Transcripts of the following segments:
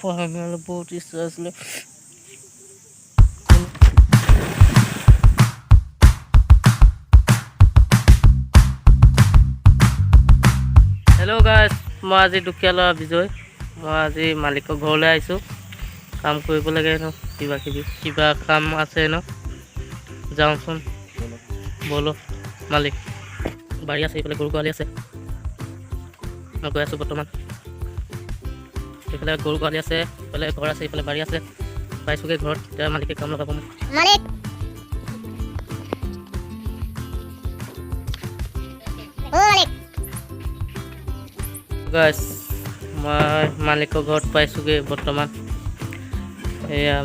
পঢ়াৰ বহুত ইচ্ছা আছিলে। হেল্ল' গাইজ, মই আজি দুখীয়া ল'ৰা বিজয়। মই আজি মালিকৰ ঘৰলৈ আহিছোঁ। কাম কৰিব লাগে ন, কিবা কাম আছে ন, যাওঁচোন বলো। মালিক বাৰী আছে, এইফালে গৰু গোহালি আছে। মই গৈ আছোঁ বৰ্তমান। এইফালে গৰু গোহালি আছে, এইফালে ঘৰ আছে, এইফালে বাৰী আছে। পাইছোঁগৈ ঘৰত, এতিয়া মালিকে কাম লগাব মোক। মালিক গাইজ, মই মালিকৰ ঘৰত পাইছোঁগৈ বৰ্তমান। এয়া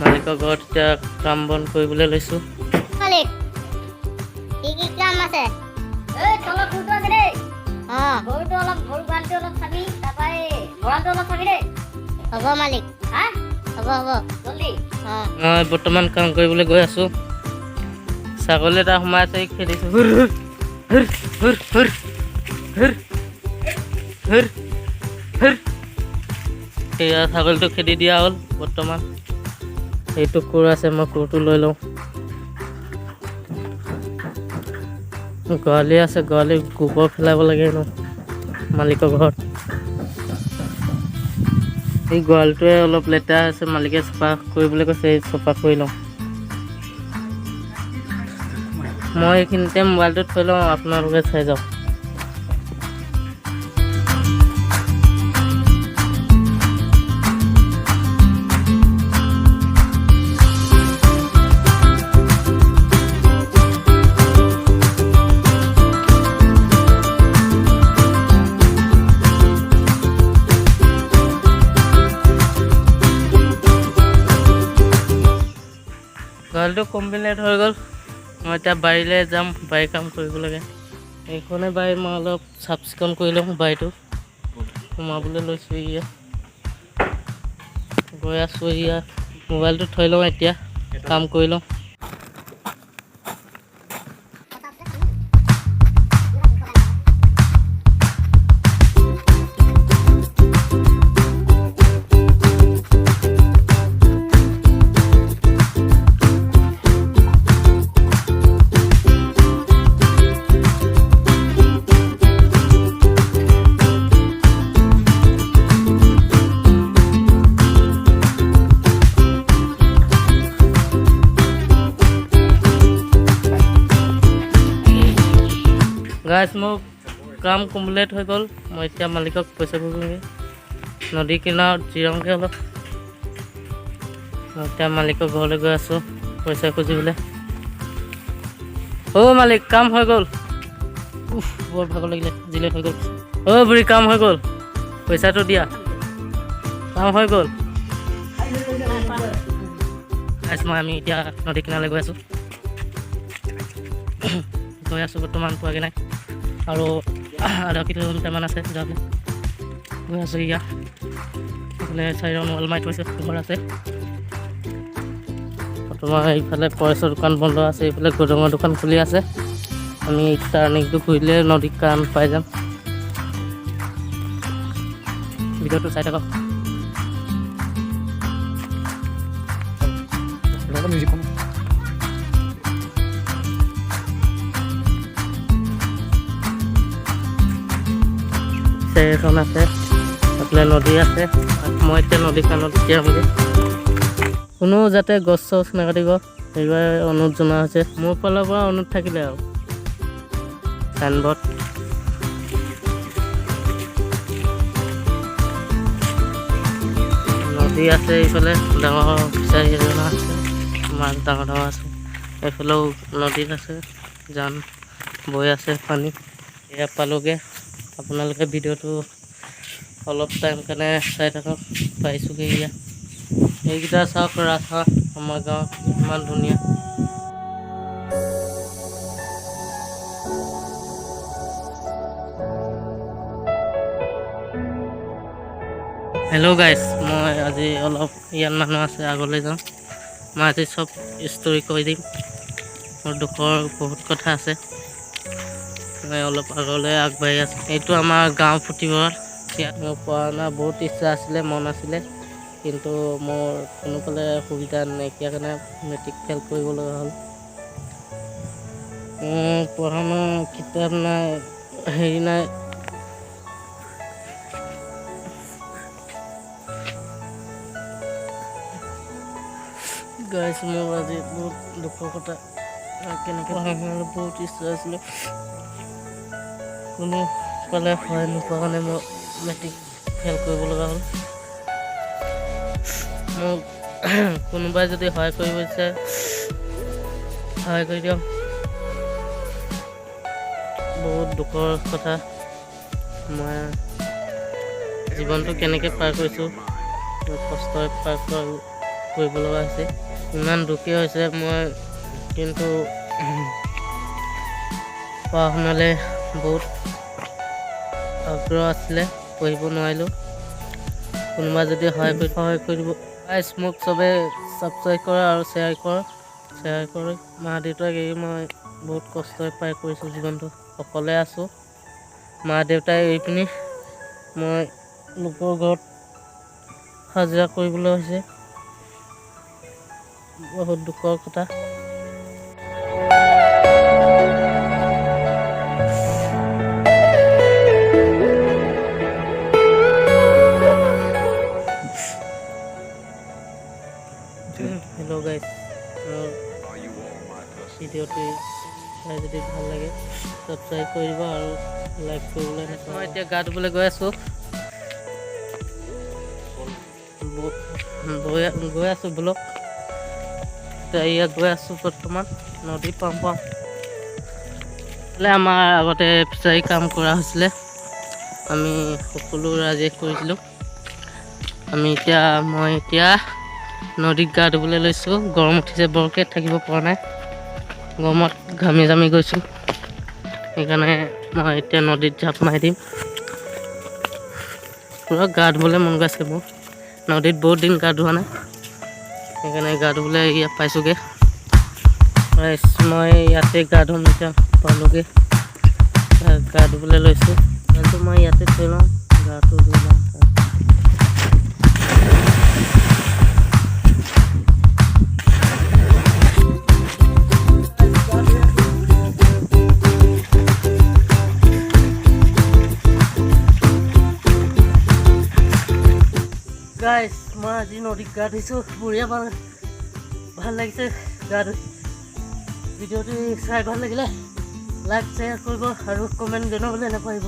মালিকৰ ঘৰত এতিয়া কাম বন কৰিবলৈ লৈছোঁ। মালিক কি কাম আছে? তলত ফুলটো আছে দেই। গৰুটো অলপ, গৰু গালটো অলপ চাবি, তাৰপৰা গঁৰালটো অলপ চাবি দেই। হ'ব মালিক। হ'ব জল্দি। মই বৰ্তমান কাম কৰিবলৈ গৈ আছোঁ। ছাগলী এটা সোমাই আছে, খেদিছোঁ। সেয়া ছাগলীটো খেদি দিয়া হ'ল বৰ্তমান। এইটো কোৰ আছে, মই কোৰটো লৈ লওঁ। গোহালি আছে, গোহালি গোবৰ পেলাব লাগে ন মালিকৰ ঘৰত। এই গঁৰালটোৱে অলপ লেতেৰা আছে, মালিকে চাফা কৰিবলৈ কৈছে, চাফা কৰি লওঁ। মই এইখিনিতে মোবাইলটো থৈ লওঁ, আপোনালোকে চাই যাওক। গঁৰালটো কমপ্লিট হৈ গ'ল। মই এতিয়া বাৰীলৈ যাম, বাৰী কাম কৰিব লাগে। এইখনে বাৰী, মই অলপ চাফ চিকুণ কৰি লওঁ। বাৰীটো সোমাবলৈ লৈছোঁ। গৈ আছোঁ। মোবাইলটো থৈ লওঁ, এতিয়া কাম কৰি লওঁ। গাইজ, মোৰ কাম কমপ্লিট হৈ গ'ল। মই এতিয়া মালিকক পইচা খুজিমগৈ। নদী কিনাৰত জিৰাওঁগৈ অলপ। মই এতিয়া মালিকৰ ঘৰলৈ গৈ আছোঁ পইচা খুজিবলৈ। অ' মালিক, কাম হৈ গ'ল। বৰ ভাগৰ লাগিলে, জিলেট হৈ গ'ল। অ' বুঢ়ী, কাম হৈ গ'ল, পইচাটো দিয়া। কাম হৈ গ'ল। আমি এতিয়া নদী কিনাৰলৈ গৈ আছোঁ বৰ্তমান পোৱাগৈ নাই, আৰু আধা কিলোমিটাৰমান আছে যাবলৈ। গৈ আছোঁ। এইফালে চাইডত ৱাল মাৰি থৈছে, ঘৰ আছে। বৰ্তমান এইফালে পৰেশৰ দোকান বন্ধ আছে, এইফালে গৌতমৰ দোকান খুলি আছে। আমি টাৰ্ণিংটো ঘূৰিলে নদীত কাম পাই যাম। ভিডিঅ'টো চাই থাকক। এখন আছে, এইফালে নদী আছে। মই এতিয়া নদী কাণত যামগৈ। কোনো যাতে গছ চছ নাকাটিব, সেইবাবে অনুৰোধ জনোৱা হৈছে। মোৰ ফালৰ পৰা অনুৰোধ থাকিলে আৰু চাইনবোৰ্ড। নদী আছে, এইফালে ডাঙৰ ফিচাৰী এজনা আছে, মাছ ডাঙৰ ডাঙৰ আছে। এইফালেও নদীত আছে, জান বৈ আছে পানী। এয়া পালোগৈ। আপোনালোকে ভিডিঅ'টো অলপ টাইম কাৰণে চাই থাকক। পাইছোঁগৈ। এইকেইটা চাওক, ৰাস্তা আমাৰ গাঁৱত ইমান ধুনীয়া। হেল্ল' গাইজ, মই আজি অলপ ইয়াত মানুহ আছে, আগলৈ যাওঁ। মই আজি চব ষ্টৰি কৈ দিম। মোৰ দুখৰ বহুত কথা আছে। মই অলপ আগলৈ আগবাঢ়ি আছোঁ। এইটো আমাৰ গাঁও পুথিভঁৰাল। মোৰ পঢ়া বহুত ইচ্ছা আছিলে, মন আছিলে, কিন্তু মোৰ কোনোফালে সুবিধা নাইকিয়া কাৰণে মেট্ৰিক ফেইল কৰিব লগা হ'ল। পঢ়া শুনা কিতাপ নাই, হেৰি নাই, গাইছ মোৰ আজি বহুত দুখৰ কথা। কেনেকৈ পঢ়া শুনালৈ বহুত ইচ্ছা আছিলে, কোনো ফালে সহায় নোপোৱা কাৰণে মই মেট্ৰিক ফেইল কৰিব লগা হ'ল। মোক কোনোবাই যদি সহায় কৰিব বিচাৰে সহায় কৰি দিয়ক। বহুত দুখৰ কথা, মই জীৱনটো কেনেকৈ পাৰ কৰিছোঁ, কষ্টৰে পাৰ কৰিব লগা হৈছে। ইমান দুখী হৈছে মই, কিন্তু পঢ়া শুনালৈ বহুত আগ্ৰহ আছিলে, পঢ়িব নোৱাৰিলোঁ। কোনোবা যদি সহায় কৰি দিব। মোক চবে ছাবস্ক্ৰাইব কৰে আৰু শ্বেয়াৰ কৰে। মা দেউতাক এৰি মই বহুত কষ্টৰে পাৰ কৰিছোঁ জীৱনটো, অকলে আছোঁ। মা দেউতাই এৰি পিনি মই লোকৰ ঘৰত হাজিৰা কৰিবলৈ হৈছে, বহুত দুখৰ কথা। হেল্ল' গাইছ, মোৰ ভিডিঅ'টো চাই যদি ভাল লাগে ছাবস্ক্ৰাইব কৰি দিব আৰু লাইক কৰিবলৈ নাপাহৰিব। মই এতিয়া গা ধুবলৈ গৈ আছোঁ, গৈ আছোঁ ব্লক। এতিয়া গৈ আছোঁ বৰ্তমান নদী পাওঁ। আমাৰ আগতে ফিচাৰী কাম কৰা হৈছিলে, আমি সকলো ৰাইজে কৰিছিলোঁ। মই এতিয়া নদীত গা ধুবলৈ লৈছোঁ। গৰম উঠিছে বৰকৈ, থাকিব পৰা নাই, গৰমত ঘামি জামি গৈছোঁ। সেইকাৰণে মই এতিয়া নদীত জাপ মাৰি দিম। পূৰা গা ধুবলৈ মন গৈছে মোৰ, নদীত বহুত দিন গা ধোৱা নাই, সেইকাৰণে গা ধুবলৈ ইয়াত পাইছোঁগৈ। মই ইয়াতে গা ধুম, এতিয়া পালোঁগৈ, গা ধুবলৈ লৈছোঁ। কিন্তু মই ইয়াতে থৈ লওঁ, গাটো ধুই লওঁ। গাইছ, মই আজি নদীত গা ধুইছোঁ, বঢ়িয়া ভাল লাগিছে গা ধুই। ভিডিঅ'টো চাই ভাল লাগিলে লাইক শ্বেয়াৰ কৰিব আৰু কমেণ্ট জনাবলৈ নাপাহৰিব।